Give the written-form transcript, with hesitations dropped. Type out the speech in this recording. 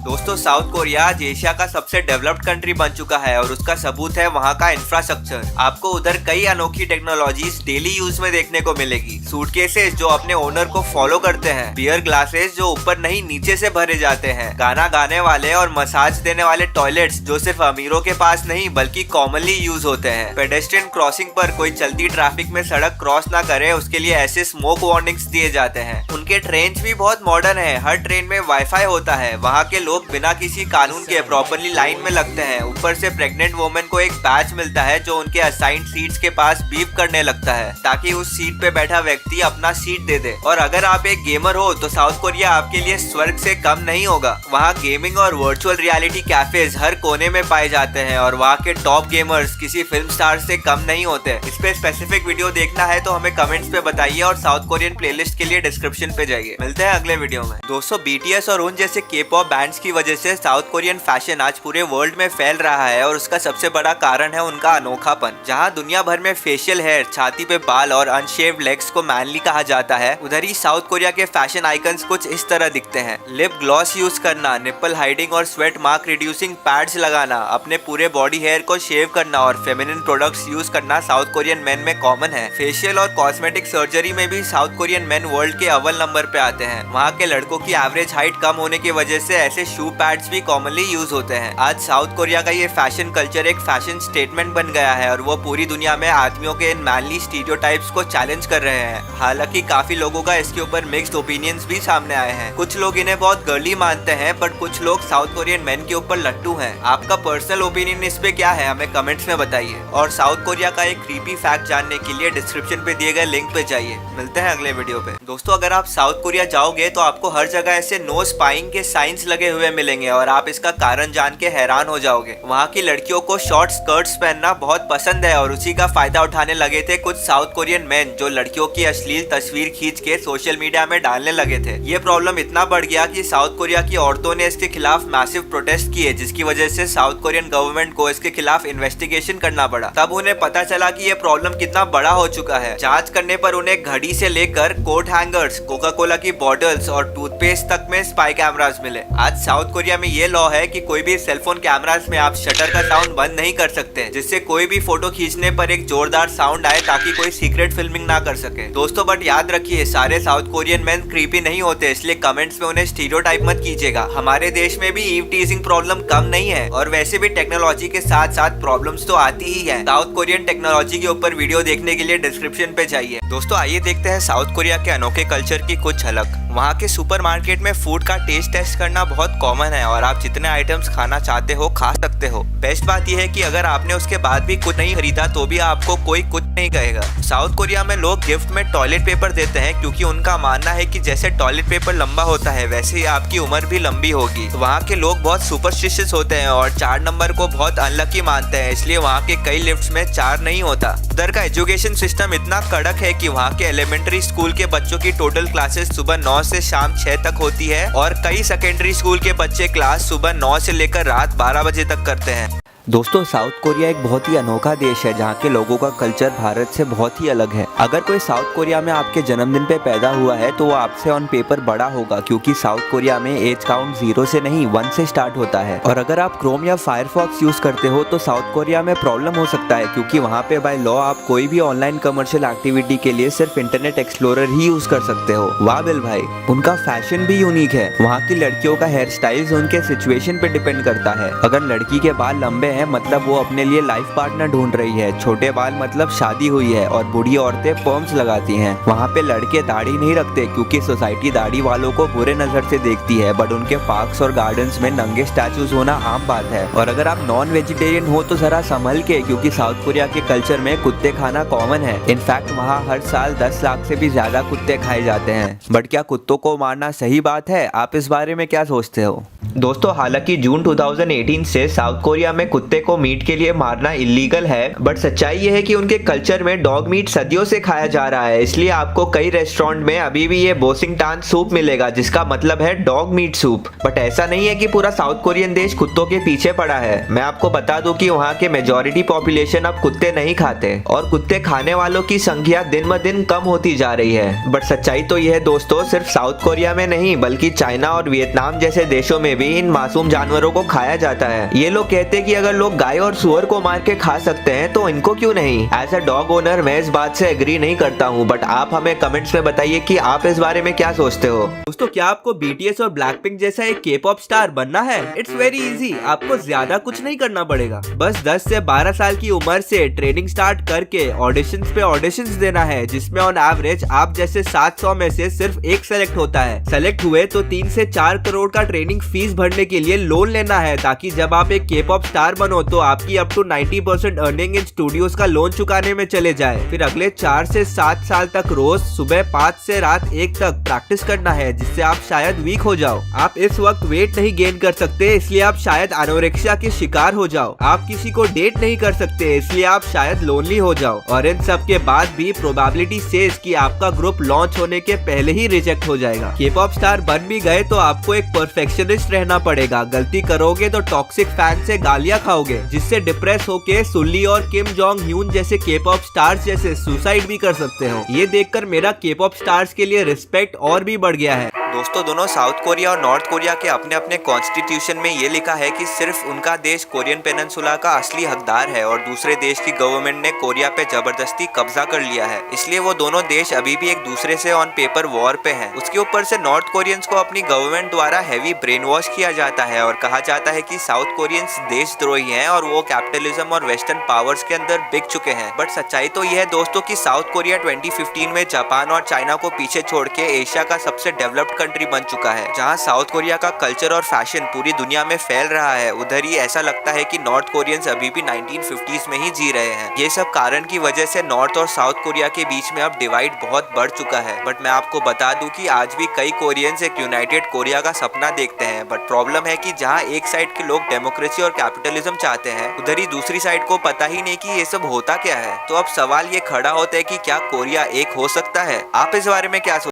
दोस्तों south Korea आज Asia का सबसे डेवलप्ड कंट्री बन चुका है और उसका सबूत है वहाँ का इंफ्रास्ट्रक्चर। आपको उधर कई अनोखी टेक्नोलॉजीज डेली यूज में देखने को मिलेगी। सूटकेसेस जो अपने ओनर को फॉलो करते हैं, बियर ग्लासेस जो ऊपर नहीं नीचे से भरे जाते हैं, गाना गाने वाले और मसाज देने वाले टॉयलेट्स जो सिर्फ अमीरों के पास नहीं बल्कि कॉमनली यूज होते हैं। पेडेस्ट्रियन क्रॉसिंग पर कोई चलती ट्रैफिक में सड़क क्रॉस ना करे उसके लिए ऐसे स्मोक वार्निंग्स दिए जाते हैं। उनके ट्रेन भी बहुत मॉडर्न है, हर ट्रेन में वाईफाई होता है। वहाँ के लोग बिना किसी कानून के प्रॉपरली लाइन में लगते हैं। ऊपर से प्रेग्नेंट वुमेन को एक बैच मिलता है जो उनके असाइंड सीट्स के पास बीप करने लगता है ताकि उस सीट पे बैठा व्यक्ति अपना सीट दे दे। और अगर आप एक गेमर हो तो साउथ कोरिया आपके लिए स्वर्ग से कम नहीं होगा। वहाँ गेमिंग और वर्चुअल रियलिटी कैफेज हर कोने में पाए जाते हैं और वहाँ के टॉप गेमर्स किसी फिल्म स्टार से कम नहीं होते। इस पे स्पेसिफिक वीडियो देखना है तो हमें कमेंट्स पे बताइए और साउथ कोरियन प्लेलिस्ट के लिए डिस्क्रिप्शन पे जाइए। मिलते हैं अगले वीडियो में। दोस्तों बीटीएस और उन जैसे के पॉप बैंड्स की वजह से साउथ कोरियन फैशन आज पूरे वर्ल्ड में फैल रहा है और उसका सबसे बड़ा कारण है उनका अनोखापन। जहां दुनिया भर में फेशियल हेयर, छाती पे बाल और अनशेव्ड लेग्स को मैनली कहा जाता है, उधर ही साउथ कोरिया के फैशन आइकन्स कुछ इस तरह दिखते हैं। लिप ग्लॉस यूज करना, निप्पल हाइडिंग और स्वेट मार्क रिड्यूसिंग पैड्स लगाना, अपने पूरे बॉडी हेयर को शेव करना और फेमिनिन प्रोडक्ट्स यूज करना साउथ कोरियन मेन में कॉमन है। फेशियल और कॉस्मेटिक सर्जरी में भी साउथ कोरियन मेन वर्ल्ड के अव्वल नंबर पे आते हैं। वहाँ के लड़कों की एवरेज हाइट कम होने की वजह से ऐसे शू पैड्स भी कॉमनली यूज होते हैं। आज साउथ कोरिया का ये फैशन कल्चर एक फैशन स्टेटमेंट बन गया है और वो पूरी दुनिया में आदमियों के इन मैनली स्टीरियोटाइप्स को चैलेंज कर रहे हैं। हालांकि काफी लोगों का इसके ऊपर मिक्स्ड ओपिनियंस भी सामने आए हैं। कुछ लोग इन्हें बहुत गर्ली मानते हैं बट कुछ लोग साउथ कोरियन मेन के ऊपर लट्टू हैं। आपका पर्सनल ओपिनियन इस पे क्या है हमें कमेंट्स में बताइए। और साउथ कोरिया का एक क्रीपी फैक्ट जानने के लिए डिस्क्रिप्शन पे दिए गए लिंक पे जाइए। मिलते हैं अगले वीडियो पे। दोस्तों अगर आप साउथ कोरिया जाओगे तो आपको हर जगह ऐसे नो स्पाइंग के साइंस लगे हुए मिलेंगे और आप इसका कारण जान के हैरान हो जाओगे। वहाँ की लड़कियों को शॉर्ट स्कर्ट्स पहनना बहुत पसंद है और उसी का फायदा उठाने लगे थे कुछ साउथ कोरियन मेन जो लड़कियों की अश्लील तस्वीर खींच के सोशल मीडिया में डालने लगे थे। ये प्रॉब्लम इतना बढ़ गया कि साउथ कोरिया की औरतों ने इसके खिलाफ मैसिव प्रोटेस्ट किए जिसकी वजह से साउथ कोरियन गवर्नमेंट को इसके खिलाफ इन्वेस्टिगेशन करना पड़ा। तब उन्हें पता चला कि ये प्रॉब्लम कितना बड़ा हो चुका है। जांच करने पर उन्हें घड़ी से लेकर कोट हैंगर्स, कोका कोला की बॉटल्स और टूथपेस्ट तक में स्पाई कैमरास मिले। आज साउथ कोरिया में ये लॉ है कि कोई भी सेलफोन कैमरास में आप शटर का साउंड बंद नहीं कर सकते जिससे कोई भी फोटो खींचने पर एक जोरदार साउंड आए ताकि कोई सीक्रेट फिल्मिंग ना कर सके। दोस्तों बट याद रखिए सारे साउथ कोरियन मेन क्रीपी नहीं होते, इसलिए कमेंट्स में उन्हें स्टीरियोटाइप मत कीजिएगा। हमारे देश में भी ईव टीजिंग प्रॉब्लम कम नहीं है और वैसे भी टेक्नोलॉजी के साथ साथ प्रॉब्लम्स तो आती ही है। साउथ कोरियन टेक्नोलॉजी के ऊपर वीडियो देखने के लिए डिस्क्रिप्शन पे जाइए। दोस्तों आइए देखते हैं साउथ कोरिया के अनोखे कल्चर की कुछ झलक। वहाँ के सुपरमार्केट में फूड का टेस्ट टेस्ट करना बहुत कॉमन है और आप जितने आइटम्स खाना चाहते हो खा सकते हो। बेस्ट बात यह है कि अगर आपने उसके बाद भी कुछ नहीं खरीदा तो भी आपको कोई कुछ नहीं कहेगा। साउथ कोरिया में लोग गिफ्ट में टॉयलेट पेपर देते हैं क्योंकि उनका मानना है कि जैसे टॉयलेट पेपर लंबा होता है वैसे ही आपकी उम्र भी लंबी होगी। वहाँ के लोग बहुत सुपरस्टिशियस होते हैं और 4 नंबर को बहुत अनलकी मानते हैं, इसलिए वहाँ के कई लिफ्ट्स में 4 नहीं होता। उधर का एजुकेशन सिस्टम इतना कड़क है कि वहाँ के एलिमेंट्री स्कूल के बच्चों की टोटल क्लासेस सुबह 9 से शाम 6 तक होती है और कई सेकेंडरी स्कूल के बच्चे क्लास सुबह 9 से लेकर रात 12 बजे तक करते हैं। दोस्तों साउथ कोरिया एक बहुत ही अनोखा देश है जहाँ के लोगों का कल्चर भारत से बहुत ही अलग है। अगर कोई साउथ कोरिया में आपके जन्मदिन पे पैदा हुआ है तो वो आपसे ऑन पेपर बड़ा होगा क्योंकि साउथ कोरिया में एज काउंट 0 से नहीं 1 से स्टार्ट होता है। और अगर आप क्रोम या फायरफॉक्स यूज करते हो तो साउथ कोरिया में प्रॉब्लम हो सकता है क्योंकि वहाँ पे बाय लॉ आप कोई भी ऑनलाइन कमर्शियल एक्टिविटी के लिए सिर्फ इंटरनेट एक्सप्लोरर ही यूज कर सकते हो। वाह बिल भाई, उनका फैशन भी यूनिक है। वहाँ की लड़कियों का हेयर स्टाइल उनके सिचुएशन पे डिपेंड करता है। अगर लड़की के बाल लंबे हैं मतलब वो अपने लिए लाइफ पार्टनर ढूंढ रही है, छोटे बाल मतलब शादी हुई है और बूढ़ी औरतें पर्म्स लगाती हैं। वहाँ पे लड़के दाढ़ी नहीं रखते क्योंकि सोसाइटी दाढ़ी वालों को बुरे नजर से देखती है बट उनके पार्क्स और गार्डन्स में नंगे स्टैचूज होना आम बात है। और अगर आप नॉन वेजिटेरियन हो तो जरा संभल के क्योंकि साउथ कोरिया के कल्चर में कुत्ते खाना कॉमन है। इनफैक्ट वहाँ हर साल 10 लाख से भी ज्यादा कुत्ते खाए जाते हैं। बट क्या कुत्तों को मारना सही बात है? आप इस बारे में क्या सोचते हो? दोस्तों हालांकि जून 2018 से साउथ कोरिया में कुत्ते कुत्ते को मीट के लिए मारना इलीगल है, बट सच्चाई ये है कि उनके कल्चर में डॉग मीट सदियों से खाया जा रहा है। इसलिए आपको कई रेस्टोरेंट में अभी भी ये बोसिंगटान सूप मिलेगा, जिसका मतलब है डॉग मीट सूप। बट ऐसा नहीं है कि पूरा साउथ कोरियन देश कुत्तों के पीछे पड़ा है। मैं आपको बता दूं कि वहाँ के मेजॉरिटी पॉपुलेशन अब कुत्ते नहीं खाते और कुत्ते खाने वालों की संख्या दिन ब दिन कम होती जा रही है। बट सच्चाई तो यह है दोस्तों, सिर्फ साउथ कोरिया में नहीं बल्कि चाइना और वियतनाम जैसे देशों में भी इन मासूम जानवरों को खाया जाता है। ये लोग कहते हैं कि अगर लोग गाय और सुअर को मार के खा सकते हैं तो इनको क्यों नहीं। एज अ डॉग ओनर मैं इस बात से एग्री नहीं करता हूँ, बट आप हमें कमेंट्स में बताइए कि आप इस बारे में क्या सोचते हो। दोस्तों, क्या आपको BTS और ब्लैकपिंक जैसा एक K-pop स्टार बनना है? It's very easy. आपको ज्यादा कुछ नहीं करना पड़ेगा। बस 10 से 12 साल की उम्र से ट्रेनिंग स्टार्ट करके ऑडिशंस पे ऑडिशंस देना है, जिसमें ऑन एवरेज आप जैसे 700 में से सिर्फ एक सेलेक्ट होता है। सेलेक्ट हुए तो 3 से 4 करोड़ का ट्रेनिंग फीस भरने के लिए लोन लेना है, ताकि जब आप एक K-pop स्टार बनो तो आपकी up to 90% earning in studios का लोन चुकाने में चले जाए। फिर अगले 4 से 7 साल तक रोज सुबह 5 से रात 1 तक प्रैक्टिस करना है, जिससे आप शायद वीक हो जाओ। आप इस वक्त वेट नहीं गेन कर सकते, इसलिए आप शायद एनोरेक्सिया के शिकार हो जाओ। आप किसी को डेट नहीं कर सकते, इसलिए आप शायद लोनली हो जाओ। और इन सब के बाद भी प्रोबेबिलिटी सेज कि आपका ग्रुप लॉन्च होने के पहले ही रिजेक्ट हो जाएगा। K-pop स्टार बन भी गए तो आपको एक परफेक्शनिस्ट रहना पड़ेगा। गलती करोगे तो टॉक्सिक फैन से गालियां खाओगे, जिससे डिप्रेस होके सुल्ली और किम जोंग ह्यून जैसे K-pop स्टार्स जैसे सुसाइड भी कर सकते हो। ये देखकर मेरा K-pop स्टार्स के लिए रिस्पेक्ट और भी बढ़ गया है। दोस्तों, दोनों साउथ कोरिया और नॉर्थ कोरिया के अपने अपने कॉन्स्टिट्यूशन में ये लिखा है कि सिर्फ उनका देश कोरियन पेनिनसुला का असली हकदार है और दूसरे देश की गवर्नमेंट ने कोरिया पे जबरदस्ती कब्जा कर लिया है। इसलिए वो दोनों देश अभी भी एक दूसरे से ऑन पेपर वॉर पे हैं। उसके ऊपर से नॉर्थ कोरियंस को अपनी गवर्नमेंट द्वारा हैवी ब्रेन वॉश किया जाता है और कहा जाता है कि साउथ कोरियंस देशद्रोही हैं और वो कैपिटलिज्म और वेस्टर्न पावर्स के अंदर बिक चुके हैं। बट सच्चाई तो यह है दोस्तों कि साउथ कोरिया 2015 में जापान और चाइना को पीछे छोड़ के एशिया का सबसे डेवलप्ड कंट्री बन चुका है। जहां साउथ कोरिया का कल्चर और फैशन पूरी दुनिया में फैल रहा है, उधर ही ऐसा लगता है कि नॉर्थ कोरियंस अभी भी 1950s में ही जी रहे हैं। ये सब कारण की वजह से नॉर्थ और साउथ कोरिया के बीच में अब डिवाइड बहुत बढ़ चुका है। बट मैं आपको बता दूं कि आज भी कई कोरियंस एक यूनाइटेड कोरिया का सपना देखते हैं। बट प्रॉब्लम है कि जहां एक साइड के लोग डेमोक्रेसी और कैपिटलिज्म चाहते हैं, उधर ही दूसरी साइड को पता ही नहीं कि ये सब होता क्या है। तो अब सवाल ये खड़ा होता है कि क्या कोरिया एक हो सकता है? आप इस बारे में क्या